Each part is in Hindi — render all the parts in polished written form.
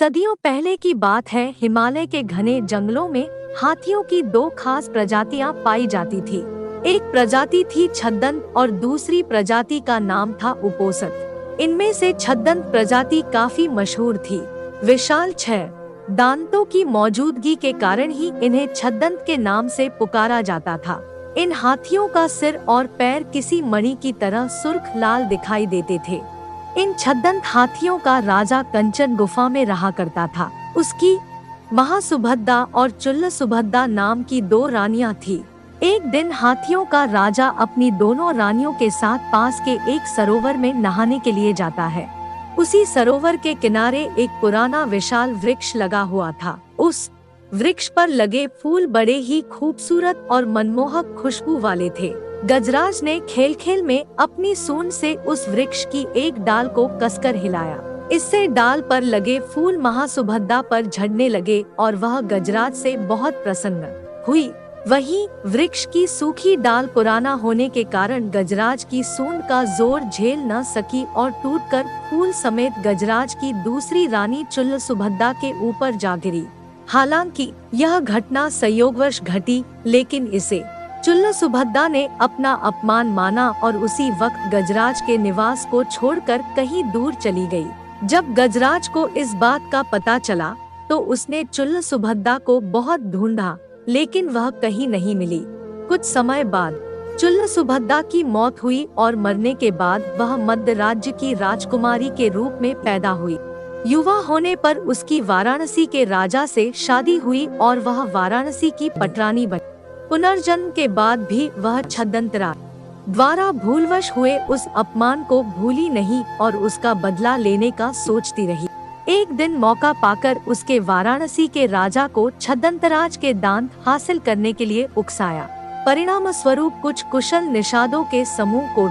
सदियों पहले की बात है। हिमालय के घने जंगलों में हाथियों की दो खास प्रजातियां पाई जाती थी। एक प्रजाति थी छद्दंत और दूसरी प्रजाति का नाम था उपोसत। इनमें से छद्दंत प्रजाति काफी मशहूर थी। विशाल 6 दांतों की मौजूदगी के कारण ही इन्हें छद्दंत के नाम से पुकारा जाता था। इन हाथियों का सिर और पैर किसी मणि की तरह सुर्ख लाल दिखाई देते थे। इन छद्दंत हाथियों का राजा कंचन गुफा में रहा करता था। उसकी महासुभद्दा और चुल्लसुभद्दा नाम की 2 रानियां थी। एक दिन हाथियों का राजा अपनी दोनों रानियों के साथ पास के एक सरोवर में नहाने के लिए जाता है। उसी सरोवर के किनारे एक पुराना विशाल वृक्ष लगा हुआ था। उस वृक्ष पर लगे फूल बड़े ही खूबसूरत और मनमोहक खुशबू वाले थे। गजराज ने खेल खेल में अपनी सूंड से उस वृक्ष की एक डाल को कसकर हिलाया। इससे डाल पर लगे फूल महासुभद्दा पर झड़ने लगे और वह गजराज से बहुत प्रसन्न हुई। वहीं वृक्ष की सूखी डाल पुराना होने के कारण गजराज की सूंड का जोर झेल न सकी और टूटकर फूल समेत गजराज की दूसरी रानी चुल्लसुभद्दा के ऊपर जा गिरी। हालांकि यह घटना संयोगवश घटी, लेकिन इसे चुल्लसुभद्दा ने अपना अपमान माना और उसी वक्त गजराज के निवास को छोड़कर कहीं दूर चली गई। जब गजराज को इस बात का पता चला तो उसने चुल्लसुभद्दा को बहुत ढूंढा, लेकिन वह कहीं नहीं मिली। कुछ समय बाद चुल्लसुभद्दा की मौत हुई और मरने के बाद वह मध्य राज्य की राजकुमारी के रूप में पैदा हुई। युवा होने पर उसकी वाराणसी के राजा से शादी हुई और वह वाराणसी की पटरानी बनी। पुनर्जन्म के बाद भी वह छद्दंतराज द्वारा भूलवश हुए उस अपमान को भूली नहीं और उसका बदला लेने का सोचती रही। एक दिन मौका पाकर उसके वाराणसी के राजा को छद्दंतराज के दांत हासिल करने के लिए उकसाया। परिणाम स्वरूप कुछ कुशल निषादों के समूह को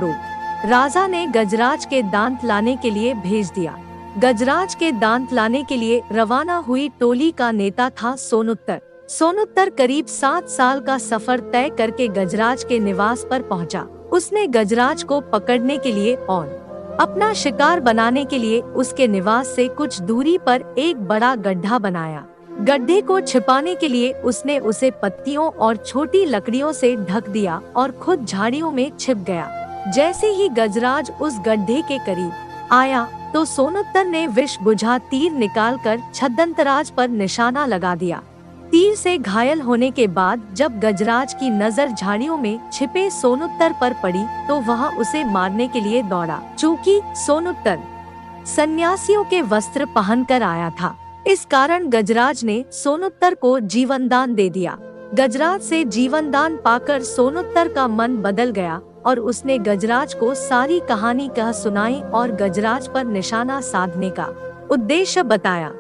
राजा ने गजराज के दांत लाने के लिए भेज दिया। गजराज के दांत लाने के लिए रवाना हुई टोली का नेता था सोनुत्तर। सोनुत्तर करीब 7 साल का सफर तय करके गजराज के निवास पर पहुंचा। उसने गजराज को पकड़ने के लिए और अपना शिकार बनाने के लिए उसके निवास से कुछ दूरी पर एक बड़ा गड्ढा बनाया। गड्ढे को छिपाने के लिए उसने उसे पत्तियों और छोटी लकड़ियों से ढक दिया और खुद झाड़ियों में छिप गया। जैसे ही गजराज उस गड्ढे के करीब आया तो सोनुत्तर ने विष बुझा तीर निकालकर छद्दंतराज पर निशाना लगा दिया। तीर से घायल होने के बाद जब गजराज की नजर झाड़ियों में छिपे सोनुत्तर पर पड़ी तो वह उसे मारने के लिए दौड़ा। चूंकि सोनुत्तर सन्यासियों के वस्त्र पहनकर आया था, इस कारण गजराज ने सोनुत्तर को जीवनदान दे दिया। गजराज से जीवनदान पाकर सोनुत्तर का मन बदल गया और उसने गजराज को सारी कहानी कह सुनाई और गजराज पर निशाना साधने का उद्देश्य बताया।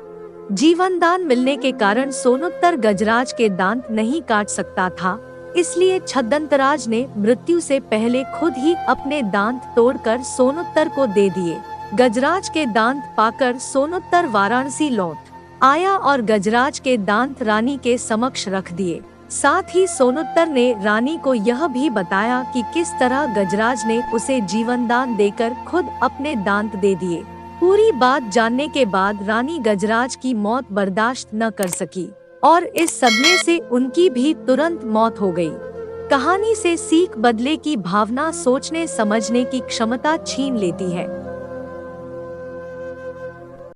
जीवनदान मिलने के कारण सोनुत्तर गजराज के दांत नहीं काट सकता था, इसलिए छद्दंतराज ने मृत्यु से पहले खुद ही अपने दांत तोड़कर सोनुत्तर को दे दिए। गजराज के दांत पाकर सोनुत्तर वाराणसी लौट आया और गजराज के दांत रानी के समक्ष रख दिए। साथ ही सोनुत्तर ने रानी को यह भी बताया कि किस तरह गजराज ने उसे जीवनदान देकर खुद अपने दांत दे दिए। पूरी बात जानने के बाद रानी गजराज की मौत बर्दाश्त न कर सकी और इस सदमे से उनकी भी तुरंत मौत हो गई। कहानी से सीख बदले की भावना सोचने समझने की क्षमता छीन लेती है।